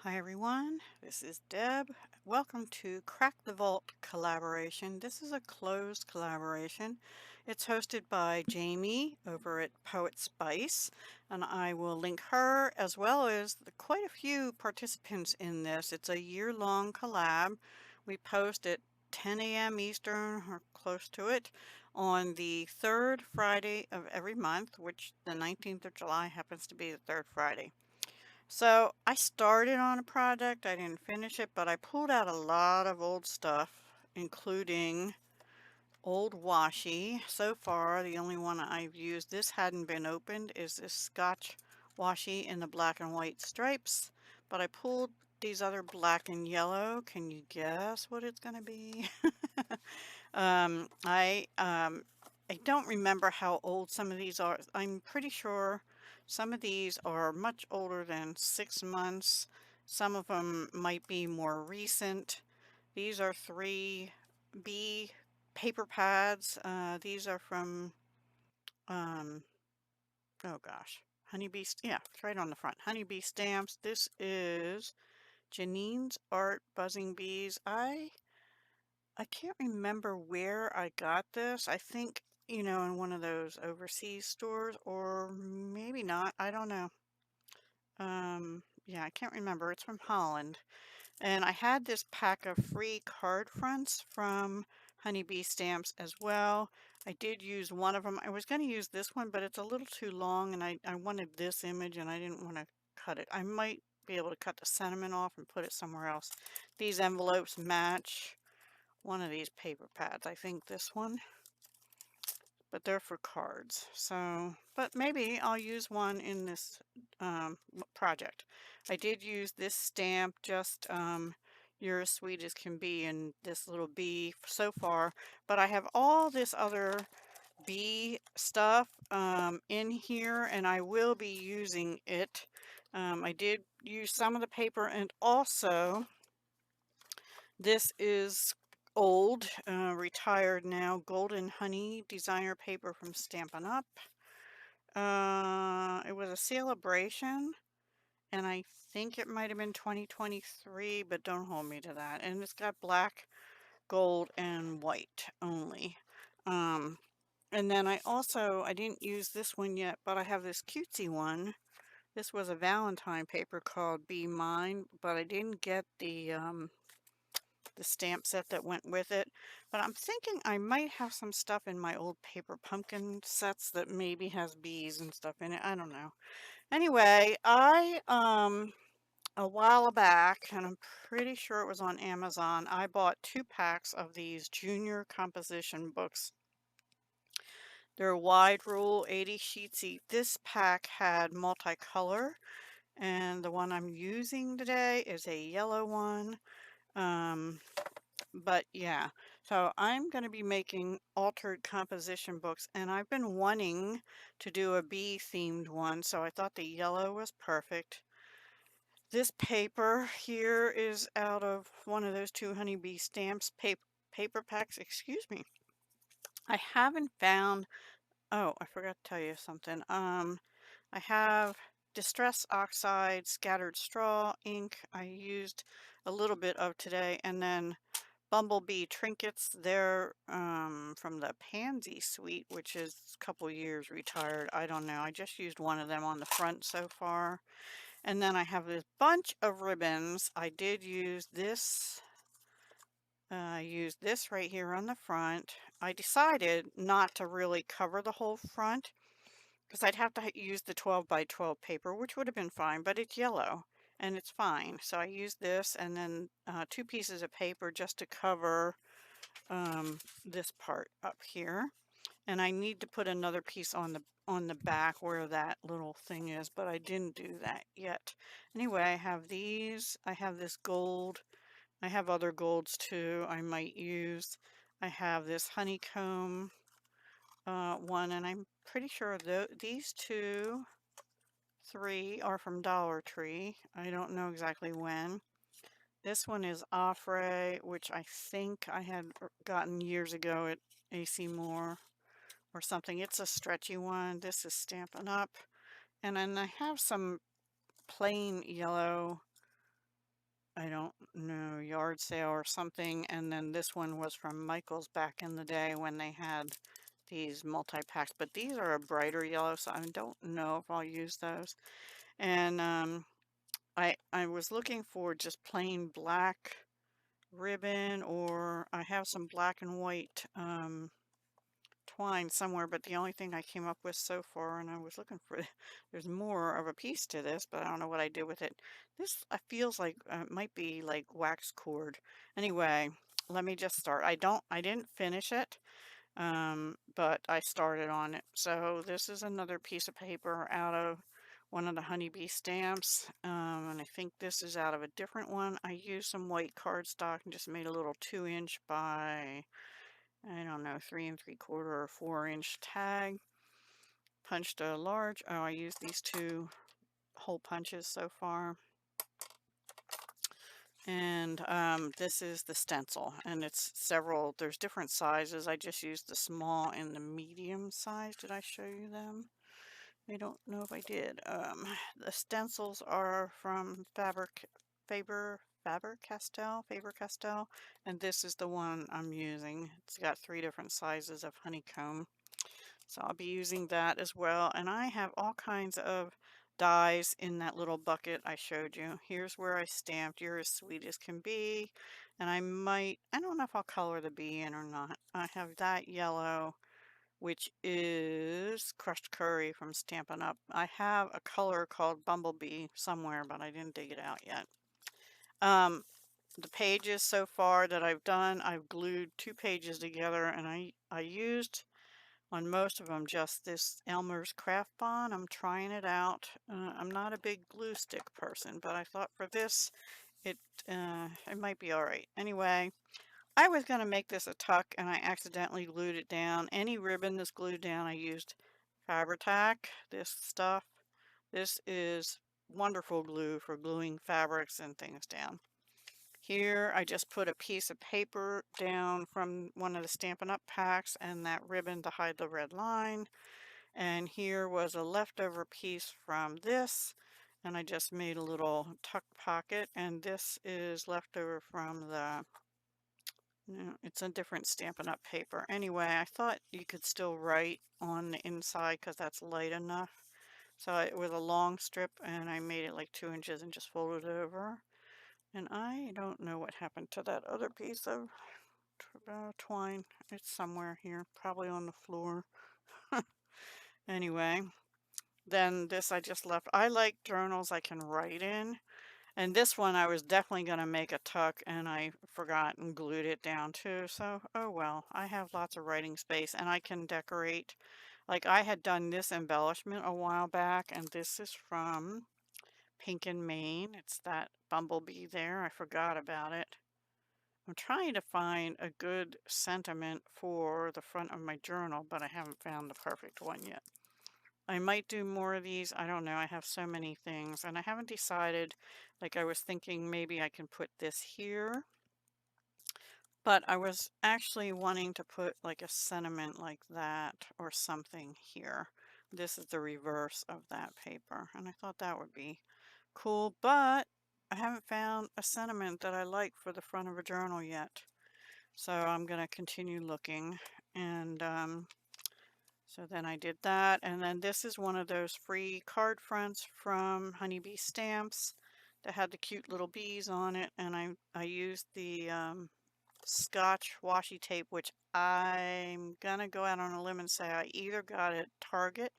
Hi everyone, this is Deb. Welcome to Crack the Vault collaboration. This is a closed collaboration. It's hosted by Jamie over at Poetspice, and I will link her as well as quite a few participants in this. It's a year-long collab. We post at 10 a.m. Eastern or close to it on the third Friday of every month, which the 19th of July happens to be the third Friday. So I started on a project, I didn't finish it, but I pulled out a lot of old stuff, including old washi. So far, the only one I've used, this hadn't been opened, is this Scotch washi in the black and white stripes. But I pulled these other black and yellow. Can you guess what it's going to be? um, I, um, I don't remember how old some of these are. I'm pretty sure some of these are much older than 6 months. Some of them might be more recent. These are 3B paper pads. These are from, oh gosh, Honeybee. Yeah, it's right on the front. Honeybee stamps. This is Janine's Art Buzzing Bees. I can't remember where I got this. I think, in one of those overseas stores, or maybe not. I don't know. Yeah, I can't remember. It's from Holland. And I had this pack of free card fronts from Honeybee Stamps as well. I did use one of them. I was going to use this one, but it's a little too long, and I wanted this image, and I didn't want to cut it. I might be able to cut the sentiment off and put it somewhere else. These envelopes match one of these paper pads. I think this one, but they're for cards. So, but maybe I'll use one in this project. I did use this stamp, just You're as sweet as can be, in this little bee so far, but I have all this other bee stuff in here, and I will be using it. I did use some of the paper, and also this is old, retired now, Golden Honey designer paper from Stampin' Up. It was a celebration, and I think it might have been 2023, but don't hold me to that. And it's got black, gold, and white only. And then I didn't use this one yet, but I have this cutesy one. This was a Valentine paper called Be Mine, but I didn't get the stamp set that went with it. But I'm thinking I might have some stuff in my old paper pumpkin sets that maybe has bees and stuff in it. I don't know. Anyway, a while back, and I'm pretty sure it was on Amazon, I bought 2 packs of these junior composition books. They're wide rule, 80 sheets each. This pack had multicolor, and the one I'm using today is a yellow one. But yeah, so I'm going to be making altered composition books, and I've been wanting to do a bee themed one, so I thought the yellow was perfect. This paper here is out of one of those 2 Honeybee Stamps paper packs. Excuse me. I haven't found, oh, I forgot to tell you something. I have Distress Oxide, Scattered Straw ink. I used a little bit of today, and then Bumblebee Trinkets. They're from the Pansy Suite, which is a couple years retired. I don't know. I just used one of them on the front so far. And then I have this bunch of ribbons. I did use this. I used this right here on the front. I decided not to really cover the whole front because I'd have to use the 12 by 12 paper, which would have been fine, but it's yellow and it's fine. So I used this, and then 2 pieces of paper just to cover this part up here. And I need to put another piece on the back where that little thing is, but I didn't do that yet. Anyway, I have these. I have this gold. I have other golds too I might use. I have this honeycomb one, and I'm pretty sure these 2, 3 are from Dollar Tree. I don't know exactly when. This one is Offray, which I think I had gotten years ago at AC Moore or something. It's a stretchy one. This is Stampin' Up. And then I have some plain yellow I don't know, yard sale or something. And then this one was from Michael's back in the day when they had these multi-packs. But these are a brighter yellow, so I don't know if I'll use those. And I was looking for just plain black ribbon, or I have some black and white twine somewhere, but the only thing I came up with so far, and I was looking for, there's more of a piece to this, but I don't know what I did with it. This feels like it might be like wax cord. Anyway, let me just start. I didn't finish it, but I started on it. So this is another piece of paper out of one of the honeybee stamps, and I think this is out of a different one. I used some white cardstock and just made a little 2" by, I don't know, 3 3/4 or 4" tag. Punched a large. Oh, I used these 2 hole punches so far. And this is the stencil, and it's several, there's different sizes. I just used the small and the medium size. Did I show you them? I don't know if I did. The stencils are from Faber-Castell, and this is the one I'm using. It's got 3 different sizes of honeycomb. So I'll be using that as well. And I have all kinds of dies in that little bucket I showed you. Here's where I stamped "You're as sweet as can be." And I don't know if I'll color the bee in or not. I have that yellow, which is crushed curry from Stampin' Up. I have a color called Bumblebee somewhere, but I didn't dig it out yet. The pages so far that I've done, I've glued 2 pages together, and I used on most of them just this Elmer's Craft Bond. I'm trying it out. I'm not a big glue stick person, but I thought for this it it might be all right. Anyway, I was going to make this a tuck and I accidentally glued it down. Any ribbon that's glued down, I used Fabri-Tac, this stuff. This is wonderful glue for gluing fabrics and things down. Here I just put a piece of paper down from one of the Stampin' Up packs and that ribbon to hide the red line. And here was a leftover piece from this, and I just made a little tuck pocket. And this is leftover from the, it's a different Stampin' Up paper. Anyway, I thought you could still write on the inside because that's light enough. So it was a long strip and I made it like 2 inches and just folded it over. And I don't know what happened to that other piece of twine. It's somewhere here, probably on the floor. Anyway, then this I just left. I like journals I can write in. And this one I was definitely going to make a tuck and I forgot and glued it down too. So, oh well, I have lots of writing space and I can decorate. Like I had done this embellishment a while back, and this is from Pink and Maine. It's that bumblebee there. I forgot about it. I'm trying to find a good sentiment for the front of my journal, but I haven't found the perfect one yet. I might do more of these. I don't know. I have so many things and I haven't decided. Like I was thinking maybe I can put this here, but I was actually wanting to put like a sentiment like that or something here. This is the reverse of that paper, and I thought that would be cool, but I haven't found a sentiment that I like for the front of a journal yet. So I'm going to continue looking, and so then I did that, and then this is one of those free card fronts from Honeybee Stamps that had the cute little bees on it, and I used the Scotch washi tape, which I'm gonna go out on a limb and say I either got it at Target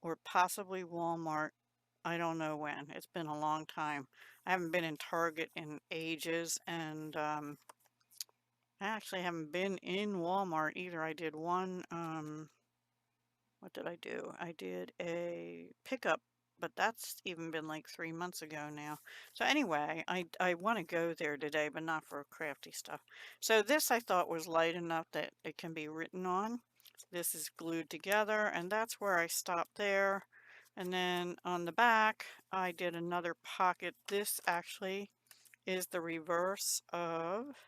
or possibly Walmart. I don't know when. It's been a long time. I haven't been in Target in ages, and I actually haven't been in Walmart either. I did one, what did I do? I did a pickup, but that's even been like 3 months ago now. So anyway, I want to go there today, but not for crafty stuff. So this I thought was light enough that it can be written on. This is glued together, and that's where I stopped there. And then on the back, I did another pocket. This actually is the reverse of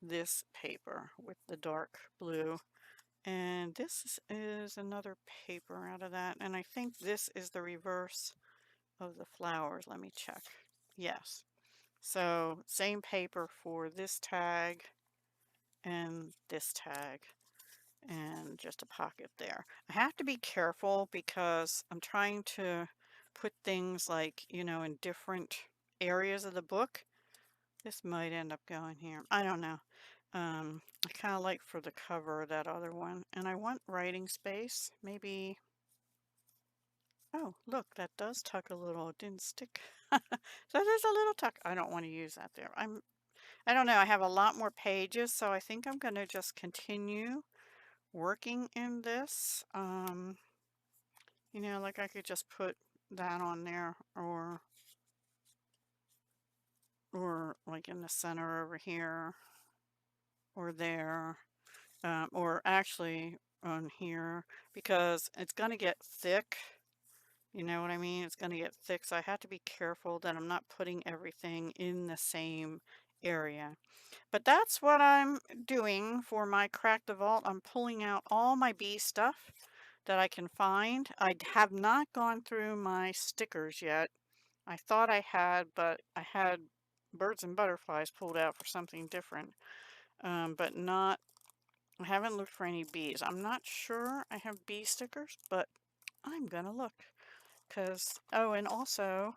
this paper with the dark blue. And this is another paper out of that. And I think this is the reverse of the flowers. Let me check. Yes. So same paper for this tag and this tag, and just a pocket there. I have to be careful because I'm trying to put things like, you know, in different areas of the book. This might end up going here. I don't know. I kind of like for the cover that other one, and I want writing space. Maybe, oh, look, that does tuck a little. It didn't stick. So there's a little tuck. I don't want to use that there. I don't know. I have a lot more pages, so I think I'm going to just continue working in this. You know, like I could just put that on there, or like in the center over here, or there, or actually on here, because it's going to get thick. You know what I mean? It's going to get thick, so I have to be careful that I'm not putting everything in the same area. But that's what I'm doing for my Crack the Vault. I'm pulling out all my bee stuff that I can find. I have not gone through my stickers yet. I thought I had, but I had birds and butterflies pulled out for something different. But not, I haven't looked for any bees. I'm not sure I have bee stickers, but I'm gonna look. Because, oh, and also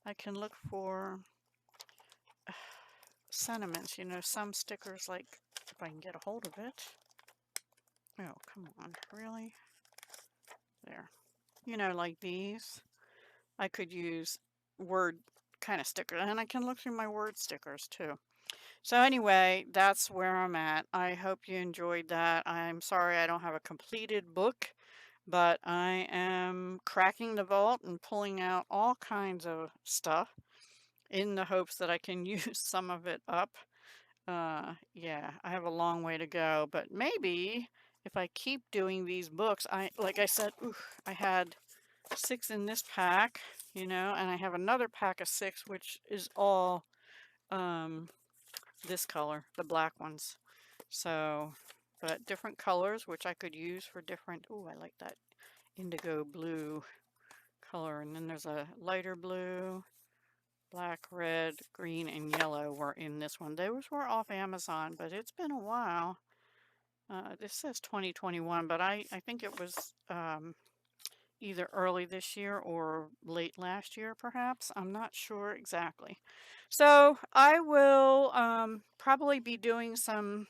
I can look for sentiments, you know, some stickers, like, if I can get a hold of it. Oh, come on, really? There. You know, like these. I could use word kind of stickers, and I can look through my word stickers too. So anyway, that's where I'm at. I hope you enjoyed that. I'm sorry I don't have a completed book, but I am cracking the vault and pulling out all kinds of stuff in the hopes that I can use some of it up. Yeah, I have a long way to go, but maybe if I keep doing these books, like I said, I had 6 in this pack, you know, and I have another pack of 6, which is all this color, the black ones. So, but different colors, which I could use for different, I like that indigo blue color. And then there's a lighter blue, black, red, green, and yellow were in this one. Those were off Amazon, but it's been a while. This says 2021, but I think it was either early this year or late last year, perhaps. I'm not sure exactly. So I will probably be doing some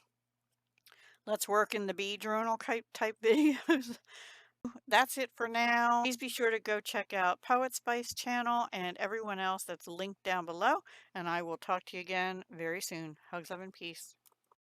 let's work in the bee journal type videos. That's it for now. Please be sure to go check out Poetspice channel and everyone else that's linked down below. And I will talk to you again very soon. Hugs, love, and peace.